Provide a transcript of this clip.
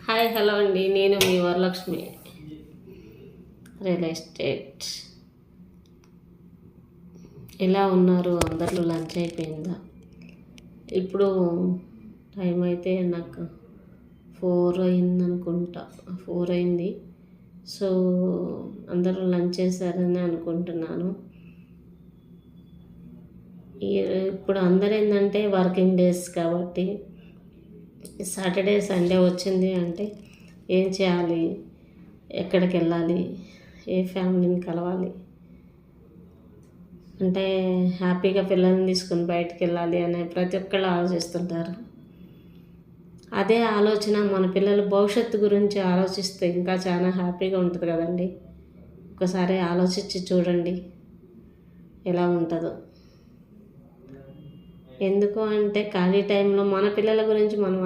Hi hello అండి, నేను మీ Varalakshmi. Real estate ఎలా ఉన్నారు? అందరిలో లంచ్ అయిపోయిందా? ఇప్పుడు టైం అయితే నాకు 4 అయింది అనుకుంటా. 4 అయింది. సో అందరూ లంచ్ చేశారని అనుకుంటున్నాను. ఇప్పుడు అందరూ ఏంటంటే వర్కింగ్ డేస్ కాబట్టి సాటర్డే సండే వచ్చింది అంటే ఏం చేయాలి, ఎక్కడికి వెళ్ళాలి, ఏ ఫ్యామిలీని కలవాలి అంటే హ్యాపీగా పిల్లల్ని తీసుకొని బయటికి వెళ్ళాలి అనే ప్రతి ఒక్కళ్ళు ఆలోచిస్తుంటారు. అదే ఆలోచన మన పిల్లల భవిష్యత్తు గురించి ఆలోచిస్తే ఇంకా చాలా హ్యాపీగా ఉంటుంది కదండి. ఒకసారి ఆలోచించి చూడండి ఎలా ఉంటుందో. ఎందుకు అంటే ఖాళీ టైంలో మన పిల్లల గురించి మనం